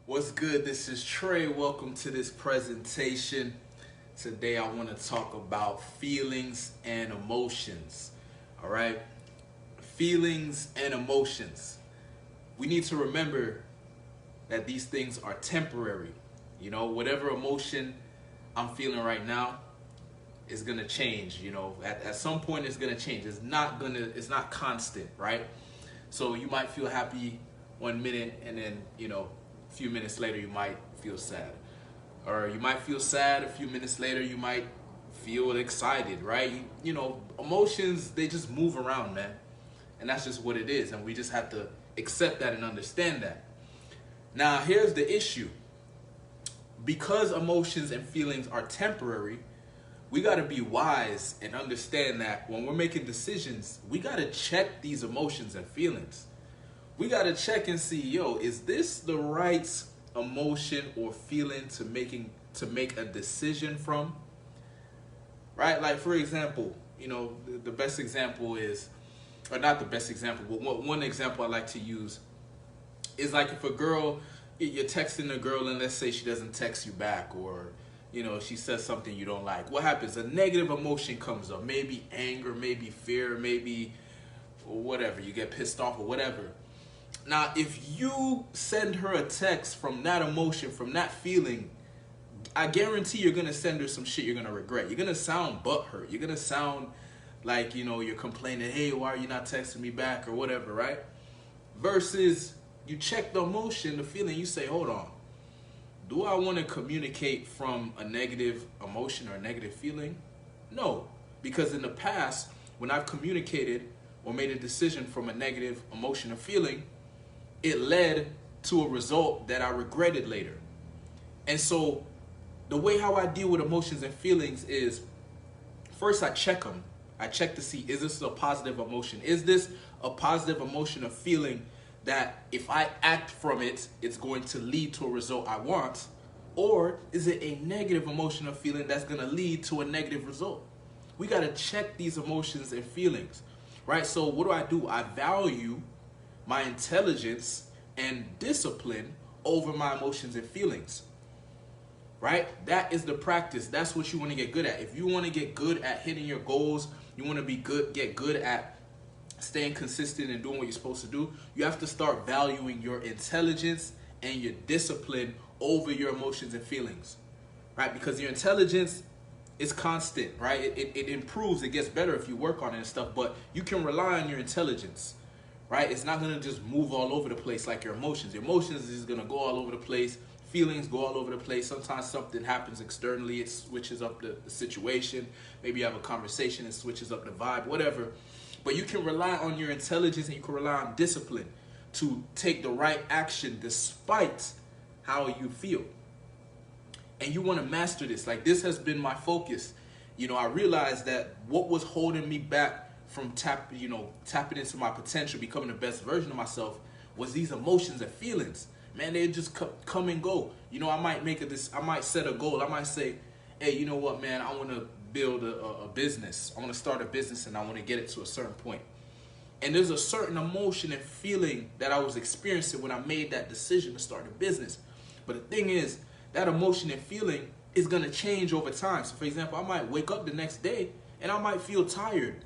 What's good? This is Trey. Welcome to this presentation. Today I want to talk about feelings and emotions. All right? Feelings and emotions. We need to remember that these things are temporary. Whatever emotion I'm feeling right now is going to change. At some point it's going to change. It's not constant, right? So you might feel happy 1 minute and then, a few minutes later you might feel sad. Or you might feel sad a few minutes later you might feel excited, right? Emotions, they just move around, man. And that's just what it is, and we just have to accept that and understand that. Now, here's the issue. Because emotions and feelings are temporary, we got to be wise and understand that when we're making decisions, we got to check these emotions and feelings. We got to check and see, is this the right emotion or feeling to make a decision from? Right? Like, for example, the best example is, or not the best example, but one example I like to use is like if a girl, you're texting a girl and let's say she doesn't text you back, or she says something you don't like. What happens? A negative emotion comes up. Maybe anger, maybe fear, maybe whatever. You get pissed off or whatever. Now, if you send her a text from that emotion, from that feeling, I guarantee you're going to send her some shit you're going to regret. You're going to sound butthurt. You're going to sound like, you're complaining, hey, why are you not texting me back or whatever, right? Versus you check the emotion, the feeling, you say, hold on. Do I want to communicate from a negative emotion or a negative feeling? No, because in the past, when I've communicated or made a decision from a negative emotion or feeling, it led to a result that I regretted later. And so the way how I deal with emotions and feelings is, first I check them. I check to see, is this a positive emotion? Is this a positive emotion or feeling that if I act from it, it's going to lead to a result I want? Or is it a negative emotion or feeling that's going to lead to a negative result? We got to check these emotions and feelings, right? So what do? I value my intelligence and discipline over my emotions and feelings, right? That is the practice. That's what you want to get good at. If you want to get good at hitting your goals, you want to get good at staying consistent and doing what you're supposed to do, you have to start valuing your intelligence and your discipline over your emotions and feelings, right? Because your intelligence is constant, right? It improves, it gets better if you work on it and stuff, but you can rely on your intelligence, right? It's not going to just move all over the place like your emotions. Your emotions is going to go all over the place. Feelings go all over the place. Sometimes something happens externally, it switches up the situation. Maybe you have a conversation, it switches up the vibe, whatever. But you can rely on your intelligence and you can rely on discipline to take the right action despite how you feel. And you want to master this. Like, this has been my focus. I realized that what was holding me back from tapping into my potential, becoming the best version of myself, was these emotions and feelings. Man, they just come and go. I might set a goal. I might say, hey, you know what, man, I want to build a business. I want to start a business and I want to get it to a certain point. And there's a certain emotion and feeling that I was experiencing when I made that decision to start a business. But the thing is, that emotion and feeling is going to change over time. So, for example, I might wake up the next day and I might feel tired.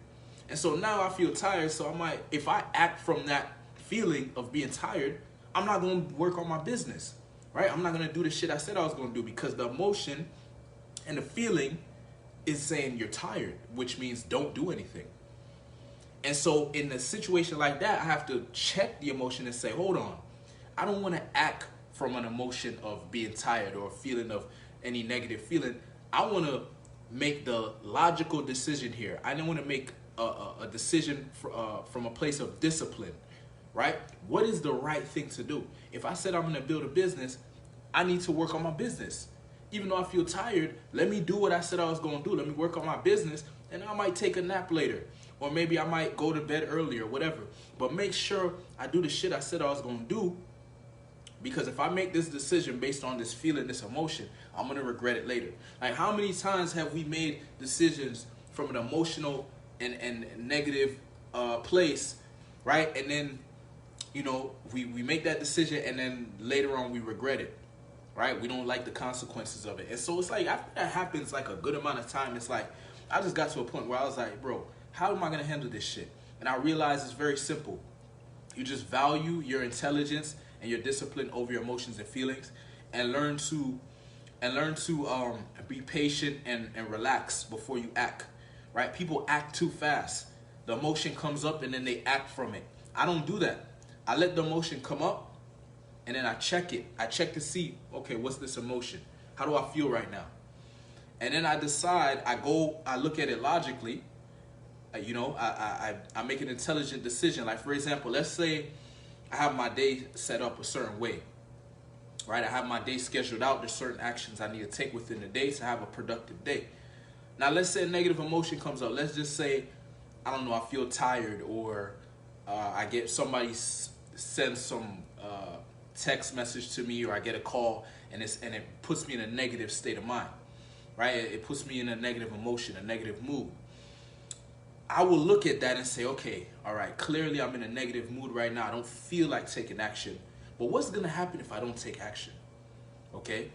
And so now I feel tired, so if I act from that feeling of being tired, I'm not going to work on my business, right? I'm not going to do the shit I said I was going to do because the emotion and the feeling is saying you're tired, which means don't do anything. And so in a situation like that, I have to check the emotion and say, hold on, I don't want to act from an emotion of being tired or a feeling of any negative feeling. I want to make the logical decision here. I don't want to make a decision from a place of discipline, right? What is the right thing to do? If I said I'm going to build a business, I need to work on my business. Even though I feel tired, let me do what I said I was going to do. Let me work on my business, and I might take a nap later. Or maybe I might go to bed earlier, whatever. But make sure I do the shit I said I was going to do, because if I make this decision based on this feeling, this emotion, I'm going to regret it later. Like, how many times have we made decisions from an emotional and negative place, right? And then we make that decision and then later on we regret it, right? We don't like the consequences of it. And so it's like after that happens like a good amount of time, it's like I just got to a point where I was like, bro, how am I gonna handle this shit? And I realized it's very simple. You just value your intelligence and your discipline over your emotions and feelings, and learn to be patient and relax before you act. Right? People act too fast. The emotion comes up and then they act from it. I don't do that. I let the emotion come up and then I check it. I check to see, okay, what's this emotion? How do I feel right now? And then I decide, I look at it logically. I make an intelligent decision. Like, for example, let's say I have my day set up a certain way, right? I have my day scheduled out. There's certain actions I need to take within the day to have a productive day. Now, let's say a negative emotion comes up. Let's just say, I don't know, I feel tired, or I get somebody sends some text message to me, or I get a call and it puts me in a negative state of mind, right? It puts me in a negative emotion, a negative mood. I will look at that and say, okay, all right, clearly I'm in a negative mood right now. I don't feel like taking action. But what's going to happen if I don't take action? Okay?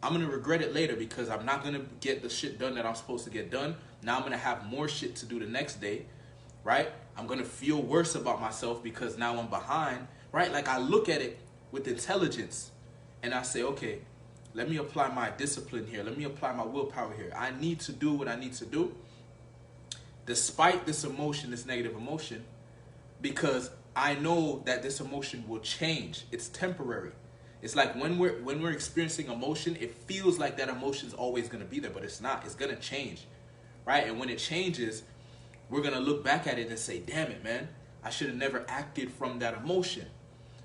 I'm going to regret it later because I'm not going to get the shit done that I'm supposed to get done. Now I'm going to have more shit to do the next day, right? I'm going to feel worse about myself because now I'm behind, right? Like, I look at it with intelligence and I say, okay, let me apply my discipline here. Let me apply my willpower here. I need to do what I need to do despite this emotion, this negative emotion, because I know that this emotion will change. It's temporary. It's like when we're experiencing emotion, it feels like that emotion is always going to be there, but it's not. It's going to change, right? And when it changes, we're going to look back at it and say, damn it, man, I should have never acted from that emotion.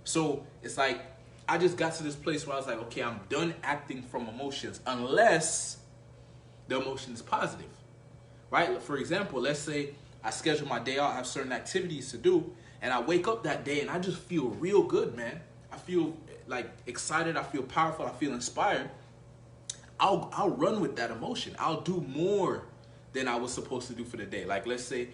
So it's like I just got to this place where I was like, okay, I'm done acting from emotions unless the emotion is positive. Right? For example, let's say I schedule my day out, I have certain activities to do, and I wake up that day and I just feel real good, man. I feel like excited, I feel powerful, I feel inspired. I'll run with that emotion. I'll do more than I was supposed to do for the day. Like, let's say,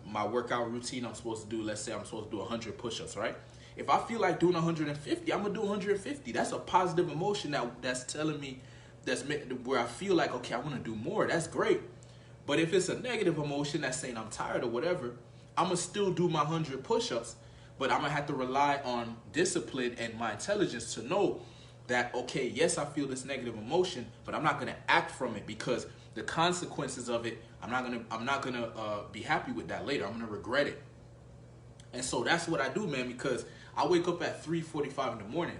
my workout routine, I'm supposed to do, let's say I'm supposed to do 100 push-ups, right? If I feel like doing 150, I'm gonna do 150. That's a positive emotion that's telling me, where I feel like, okay, I wanna do more. That's great. But if it's a negative emotion that's saying I'm tired or whatever, I'm going to still do my 100 push-ups, but I'm going to have to rely on discipline and my intelligence to know that, okay, yes, I feel this negative emotion, but I'm not going to act from it because the consequences of it, I'm not going to be happy with that later. I'm going to regret it. And so that's what I do, man, because I wake up at 3:45 in the morning,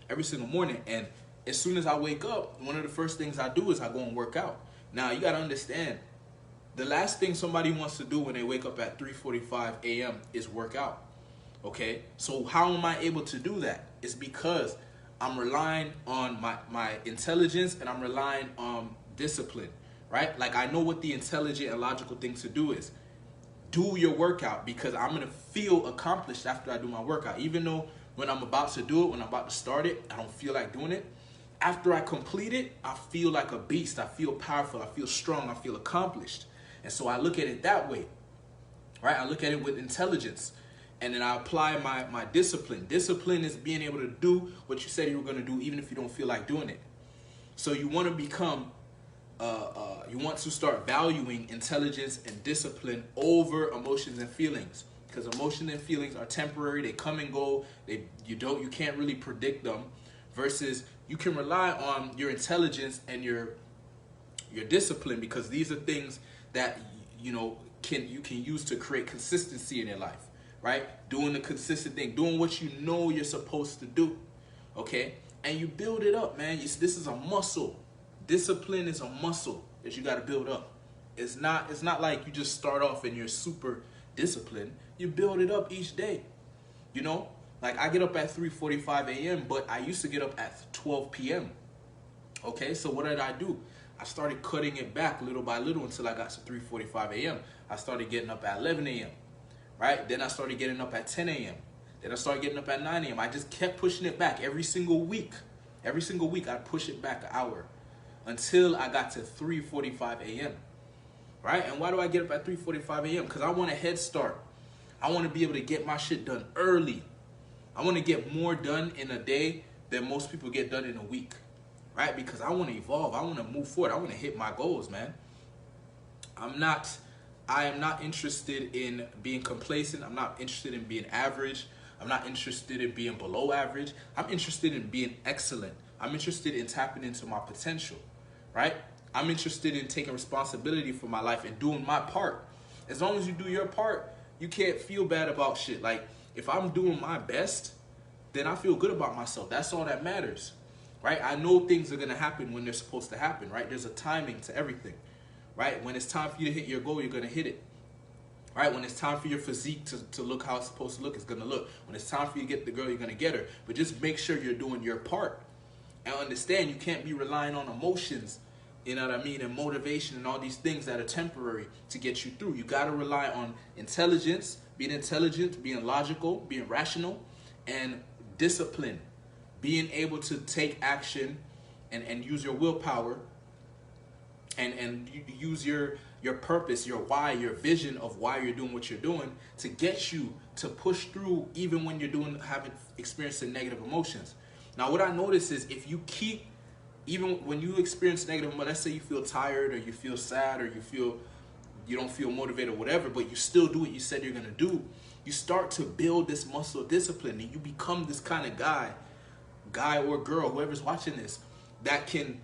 every single morning. And as soon as I wake up, one of the first things I do is I go and work out. Now, you got to understand, the last thing somebody wants to do when they wake up at 3:45 a.m. is work out, okay? So how am I able to do that? It's because I'm relying on my intelligence and I'm relying on discipline, right? Like, I know what the intelligent and logical thing to do is. Do your workout because I'm going to feel accomplished after I do my workout. Even though when I'm about to do it, when I'm about to start it, I don't feel like doing it. After I complete it, I feel like a beast. I feel powerful. I feel strong. I feel accomplished. And so I look at it that way, right? I look at it with intelligence, and then I apply my discipline. Discipline is being able to do what you said you were going to do, even if you don't feel like doing it. So you want to become, you want to start valuing intelligence and discipline over emotions and feelings, because emotions and feelings are temporary. They come and go. You can't really predict them. Versus you can rely on your intelligence and your discipline, because these are things that you can use to create consistency in your life, right? Doing the consistent thing, doing what you know you're supposed to do, okay? And you build it up, man. This is a muscle. Discipline is a muscle that you got to build up. It's not like you just start off and you're super disciplined. You build it up each day, Like, I get up at 3:45 a.m., but I used to get up at 12 p.m., okay? So what did I do? I started cutting it back little by little until I got to 3:45 a.m. I started getting up at 11 a.m., right? Then I started getting up at 10 a.m. Then I started getting up at 9 a.m. I just kept pushing it back every single week. Every single week, I'd push it back an hour until I got to 3:45 a.m., right? And why do I get up at 3:45 a.m.? Because I want a head start. I want to be able to get my shit done early. I want to get more done in a day than most people get done in a week, right? Because I want to evolve. I want to move forward. I want to hit my goals, man. I am not interested in being complacent. I'm not interested in being average. I'm not interested in being below average. I'm interested in being excellent. I'm interested in tapping into my potential, right? I'm interested in taking responsibility for my life and doing my part. As long as you do your part, you can't feel bad about shit. Like, if I'm doing my best, then I feel good about myself. That's all that matters, right? I know things are going to happen when they're supposed to happen, right? There's a timing to everything, right? When it's time for you to hit your goal, you're going to hit it. Right? When it's time for your physique to look how it's supposed to look, it's going to look. When it's time for you to get the girl, you're going to get her. But just make sure you're doing your part. And understand you can't be relying on emotions, you know what I mean, and motivation and all these things that are temporary to get you through. You got to rely on intelligence, being logical, being rational, and discipline. Being able to take action and use your willpower and use your purpose, your why, your vision of why you're doing what you're doing to get you to push through even when you're having experiencing negative emotions. Now, what I notice is if you keep, even when you experience negative emotions, let's say you feel tired or you feel sad or you don't feel motivated or whatever, but you still do what you said you're going to do, you start to build this muscle of discipline and you become this kind of guy or girl, whoever's watching this, that can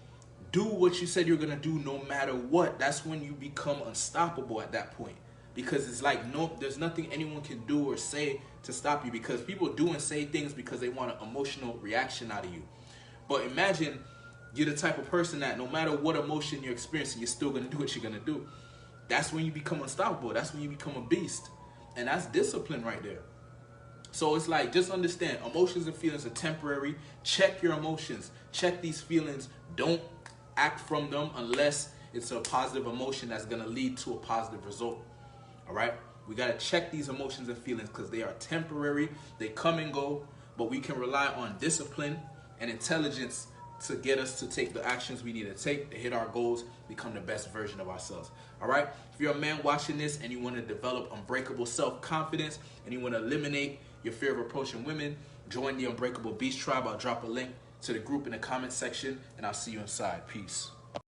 do what you said you're going to do no matter what. That's when you become unstoppable at that point. Because it's like, no, there's nothing anyone can do or say to stop you, because people do and say things because they want an emotional reaction out of you. But imagine you're the type of person that no matter what emotion you're experiencing, you're still going to do what you're going to do. That's when you become unstoppable. That's when you become a beast. And that's discipline right there. So it's like, just understand, emotions and feelings are temporary. Check your emotions. Check these feelings. Don't act from them unless it's a positive emotion that's going to lead to a positive result. All right? We got to check these emotions and feelings because they are temporary. They come and go, but we can rely on discipline and intelligence to get us to take the actions we need to take to hit our goals, become the best version of ourselves. All right? If you're a man watching this and you want to develop unbreakable self-confidence and you want to eliminate your fear of approaching women, join the Unbreakable Beast Tribe. I'll drop a link to the group in the comment section, and I'll see you inside. Peace.